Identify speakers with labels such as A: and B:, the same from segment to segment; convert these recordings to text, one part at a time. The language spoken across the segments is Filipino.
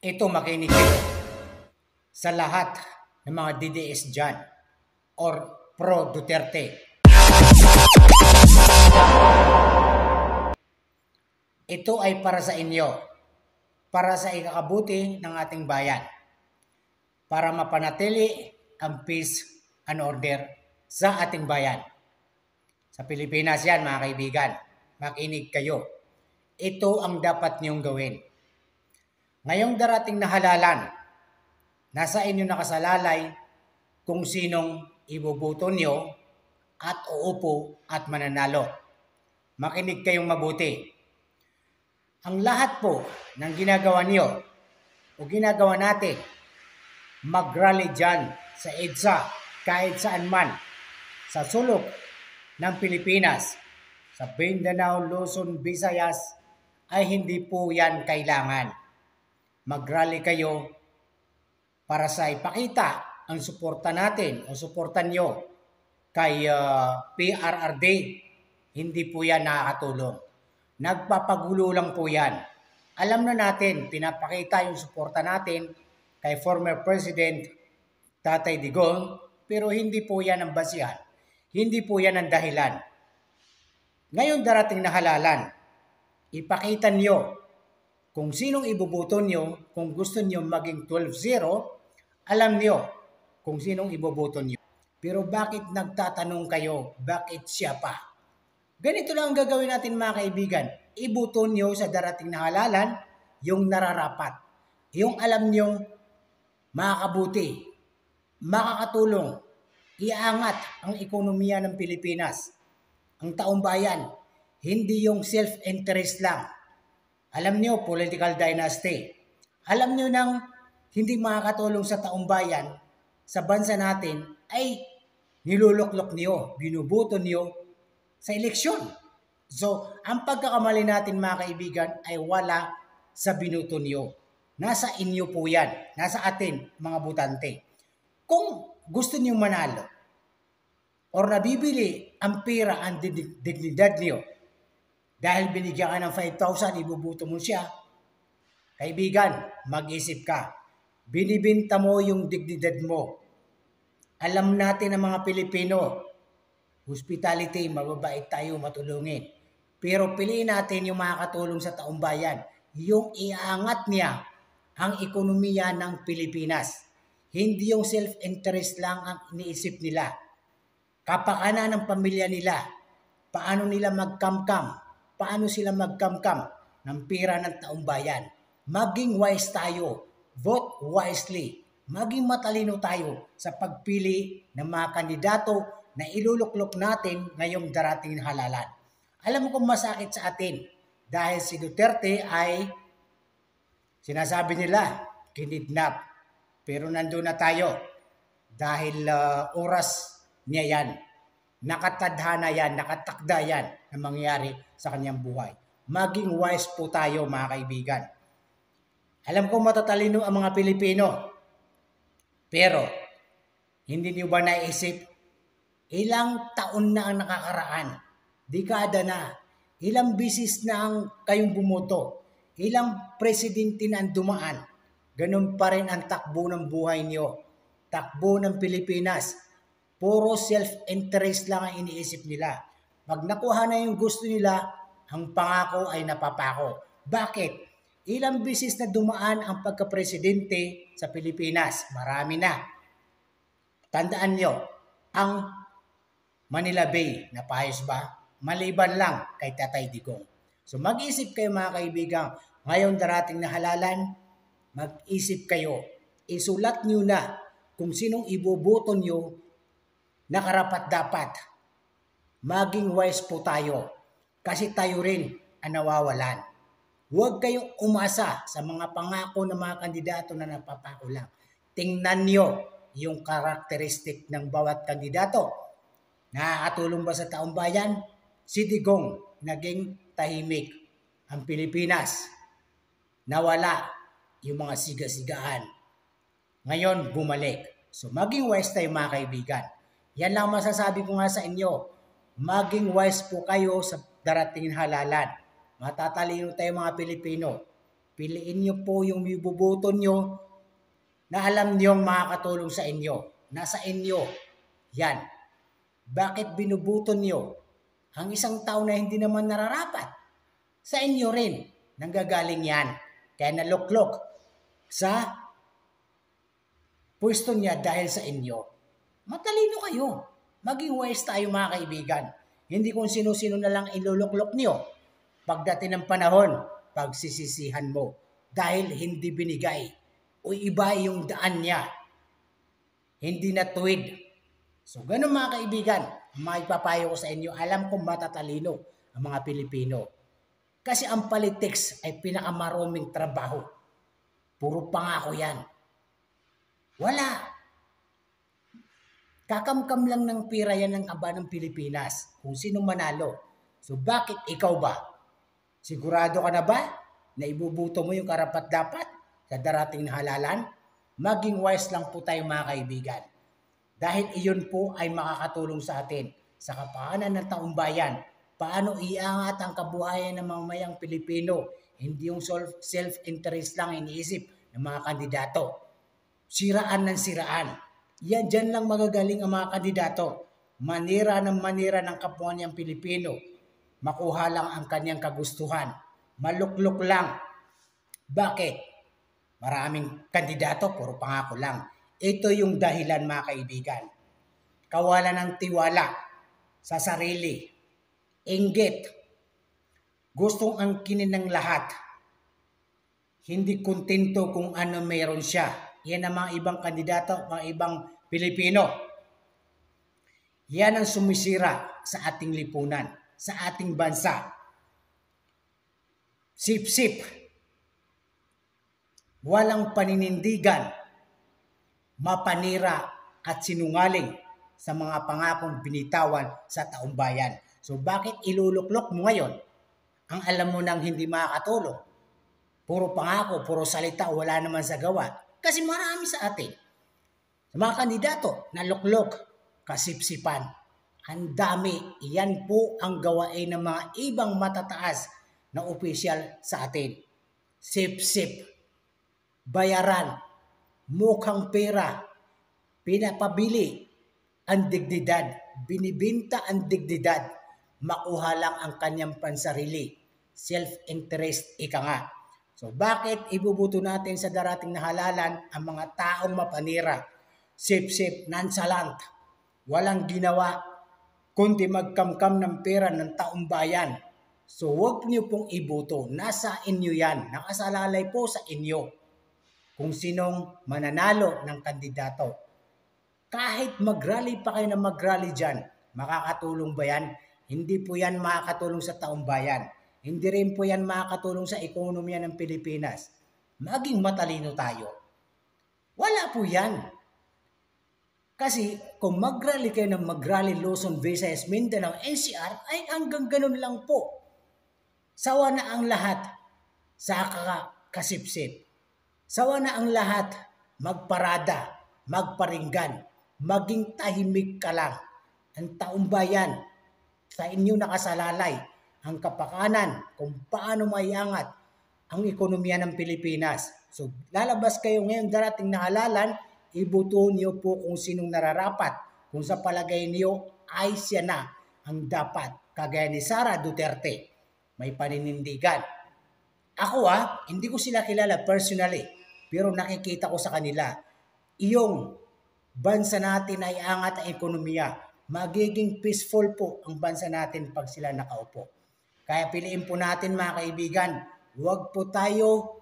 A: Ito makinig kayo sa lahat ng mga DDS dyan or pro Duterte. Ito ay para sa inyo, para sa ikakabuti ng ating bayan, para mapanatili ang peace and order sa ating bayan. Sa Pilipinas yan mga kaibigan, makinig kayo. Ito ang dapat niyong gawin. Ngayong darating na halalan, nasa inyo nakasalalay kung sinong iboboto niyo at uupo at mananalo. Makinig kayong mabuti. Ang lahat po ng ginagawa niyo o ginagawa natin, mag-rally dyan sa EDSA, kahit saan man, sa sulok ng Pilipinas, sa Mindanao, Luzon, Visayas, ay hindi po yan kailangan. Mag-rally kayo para sa ipakita ang suporta natin o suportan nyo kay PRRD. Hindi po yan nakakatulong. Nagpapagulo lang po yan. Alam na natin, pinapakita yung suporta natin kay former President Tatay Digong, pero hindi po yan ang basihan. Hindi po yan ang dahilan. Ngayon darating na halalan, ipakita nyo kung sinong iboboto nyo, kung gusto nyo maging 12-0, alam nyo kung sinong iboboto nyo. Pero bakit nagtatanong kayo, bakit siya pa? Ganito lang ang gagawin natin mga kaibigan. Iboto nyo sa darating na halalan yung nararapat. Yung alam nyo makakabuti, makakatulong, iangat ang ekonomiya ng Pilipinas, ang taong bayan, hindi yung self-interest lang. Alam nyo, political dynasty. Alam nyo nang hindi makakatulong sa taong bayan, sa bansa natin, ay niluluklok niyo, binubuto niyo sa eleksyon. So, ang pagkakamali natin mga kaibigan ay wala sa binuto niyo. Nasa inyo po yan. Nasa atin, mga butante. Kung gusto niyo manalo, or nabibili ang pera, ang dignidad niyo, dahil binigyan ka ng 5,000, ibubuto mo siya, kaibigan, mag-isip ka. Binibinta mo yung dignidad mo. Alam natin ang mga Pilipino, hospitality, mababait tayo, matulungin. Pero piliin natin yung makakatulong sa taong bayan. Yung iangat niya ang ekonomiya ng Pilipinas. Hindi yung self-interest lang ang iniisip nila. Kapakanan ng pamilya nila. Paano nila magkamkam? Paano sila magkamkam ng pera ng taong bayan? Maging wise tayo. Vote wisely. Maging matalino tayo sa pagpili ng mga kandidato na iluluklok natin ngayong darating na halalan. Alam mo kung masakit sa atin dahil si Duterte ay sinasabi nila kinidnap. Pero nandun na tayo dahil oras niya yan. Nakatadhana yan, nakatakda yan na mangyari sa kanyang buhay. Maging wise po tayo mga kaibigan. Alam ko matatalino ang mga Pilipino. Pero hindi niyo ba naisip ilang taon na ang nakakaraan? Dekada na. Ilang bisis na ang kayong bumoto. Ilang presidente na ang dumaan. Ganun pa rin ang takbo ng buhay niyo. Takbo ng Pilipinas. Puro self-interest lang ang iniisip nila. Pag nakuha na yung gusto nila, ang pangako ay napapako. Bakit? Ilang bisis na dumaan ang pagka-presidente sa Pilipinas. Marami na. Tandaan nyo, ang Manila Bay, napayos ba? Maliban lang kay Tatay Digong. So mag-isip kayo mga kaibigan, ngayon darating na halalan, mag-isip kayo. Isulat nyo na kung sinong iboboto nyo na karapat-dapat. Maging wise po tayo kasi tayo rin ang nawawalan. Huwag kayong umasa sa mga pangako ng mga kandidato na napapako lang. Tingnan nyo yung karakteristik ng bawat kandidato. Nakakatulong ba sa taong bayan? Si Digong naging tahimik. Ang Pilipinas, nawala yung mga siga-sigaan. Ngayon, bumalik. So, maging wise tayo mga kaibigan. Yan lang masasabi ko nga sa inyo. Maging wise po kayo sa darating na halalan. Matatalino tayo mga Pilipino. Piliin niyo po yung iboboto niyo na alam niyong makakatulong sa inyo. Nasa inyo. Yan. Bakit binubuto niyo ang isang tao na hindi naman nararapat? Sa inyo rin. Nanggagaling yan. Kaya naluklok sa pwesto niya dahil sa inyo. Matalino kayo. Maging wise tayo mga kaibigan. Hindi kung sino-sino na lang iluluklok niyo. Pagdating ng panahon, pagsisisihan mo dahil hindi binigay o iba yung daan niya. Hindi natuwid. So ganun mga kaibigan, maipapayo ko sa inyo, alam kong matatalino ang mga Pilipino. Kasi ang politics ay pinakamaruming trabaho. Puro pangako yan. Wala. Kakamkam lang ng pira yan ng aba ng Pilipinas kung sino manalo. So bakit ikaw ba? Sigurado ka na ba na ibubuto mo yung karapat-dapat sa darating na halalan? Maging wise lang po tayo mga kaibigan. Dahil iyon po ay makakatulong sa atin sa kapakanan ng taong bayan. Paano iangat ang kabuhayan ng mamamayang Pilipino? Hindi yung self-interest lang iniisip ng mga kandidato. Siraan ng siraan. Yan dyan lang magagaling ang mga kandidato. Manira ng kapwa niyang Pilipino. Makuha lang ang kanyang kagustuhan. Maluklok lang. Bakit? Maraming kandidato, puro pangako lang. Ito yung dahilan mga kaibigan. Kawalan ng tiwala sa sarili. Inggit. Gustong angkinin ng lahat. Hindi kontento kung ano meron siya. Yan ang mga ibang kandidato, mga ibang Pilipino. Yan ang sumisira sa ating lipunan, sa ating bansa. Sip-sip. Walang paninindigan, mapanira at sinungaling sa mga pangakong binitawan sa taong bayan. So bakit iluluklok mo ngayon ang alam mo nang hindi makakatulong? Puro pangako, puro salita, wala naman sa gawa. Kasi marami sa atin. Sa mga kandidato, naluklok, kasipsipan. Ang dami. Iyan po ang gawain ng mga ibang matataas na opisyal sa atin. Sip-sip. Bayaran. Mukhang pera. Pinapabili ang dignidad. Binibinta ang dignidad. Makuha lang ang kanyang pansarili. Self-interest, ika nga. So bakit ibubuto natin sa darating na halalan ang mga taong mapanira, sip-sip, nonchalant, walang ginawa, kundi magkamkam ng pera ng taong bayan. So huwag niyo pong ibuto. Nasa inyo yan. Nakasalalay po sa inyo kung sinong mananalo ng kandidato. Kahit mag-rally pa kayo na mag-rally dyan, makakatulong ba yan? Hindi po yan makakatulong sa taong bayan. Hindi rin po yan makakatulong sa ekonomiya ng Pilipinas. Maging matalino tayo. Wala po yan. Kasi kung mag-rally kayo ng mag-rally Luzon, Visayas, Mindanao, NCR, ay hanggang ganun lang po. Sawa na ang lahat sa kasipsip. Sawa na ang lahat magparada, magparinggan, maging tahimik ka lang. Ang taong bayan sa inyo nakasalalay ang kapakanan kung paano maiangat ang ekonomiya ng Pilipinas. So lalabas kayo ngayong darating na halalan, iboto niyo po kung sinong nararapat. Kung sa palagay niyo ay siya na ang dapat. Kagaya ni Sara Duterte, may paninindigan. Ako hindi ko sila kilala personally, pero nakikita ko sa kanila, iyong bansa natin ay angat ang ekonomiya. Magiging peaceful po ang bansa natin pag sila nakaupo. Kaya piliin po natin mga kaibigan, huwag po tayo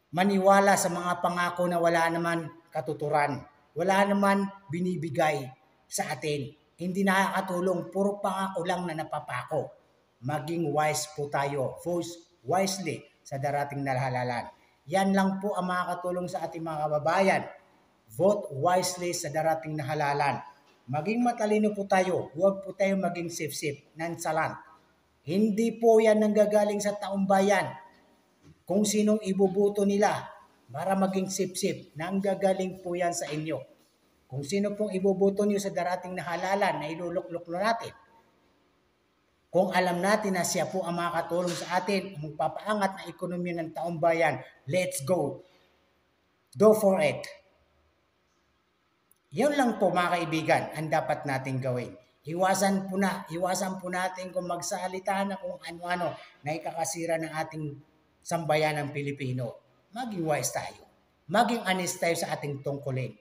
A: maniwala sa mga pangako na wala naman katuturan. Wala naman binibigay sa atin. Hindi nakakatulong, puro pangako lang na napapako. Maging wise po tayo, vote wisely sa darating na halalan. Yan lang po ang makakatulong sa ating mga kababayan. Vote wisely sa darating na halalan. Maging matalino po tayo, huwag po tayo maging sip-sip, nonchalant. Hindi po yan nanggagaling sa taong bayan. Kung sinong ibubuto nila para maging sip-sip, nanggagaling po yan sa inyo. Kung sino pong ibubuto niyo sa darating na halalan na iluluklok natin, Kung alam natin na siya po ang makakatulong sa atin, ang magpapaangat na ekonomiya ng taong bayan, let's go. Go for it. Yan lang po mga kaibigan ang dapat natin gawin. Iwasan po natin kung magsalita na kung ano-ano na ikakasira ng ating sambayanang Pilipino. Maging wise tayo. Maging honest tayo sa ating tungkulin.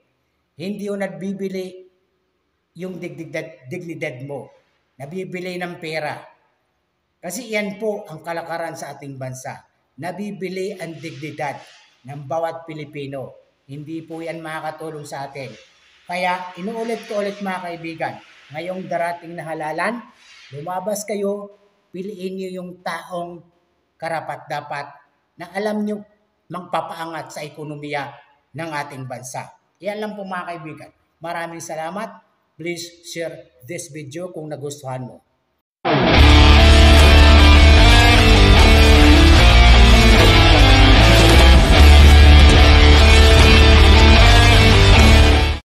A: Hindi yung nagbibili yung dignidad mo. Nabibili ng pera. Kasi yan po ang kalakaran sa ating bansa. Nabibili ang dignidad ng bawat Pilipino. Hindi po yan makakatulong sa atin. Kaya inuulit ko ulit mga kaibigan, ngayong darating na halalan, lumabas kayo, piliin niyo yung taong karapat-dapat na alam niyo magpapaangat sa ekonomiya ng ating bansa. Yan lang po mga kaibigan. Maraming salamat. Please share this video kung nagustuhan mo.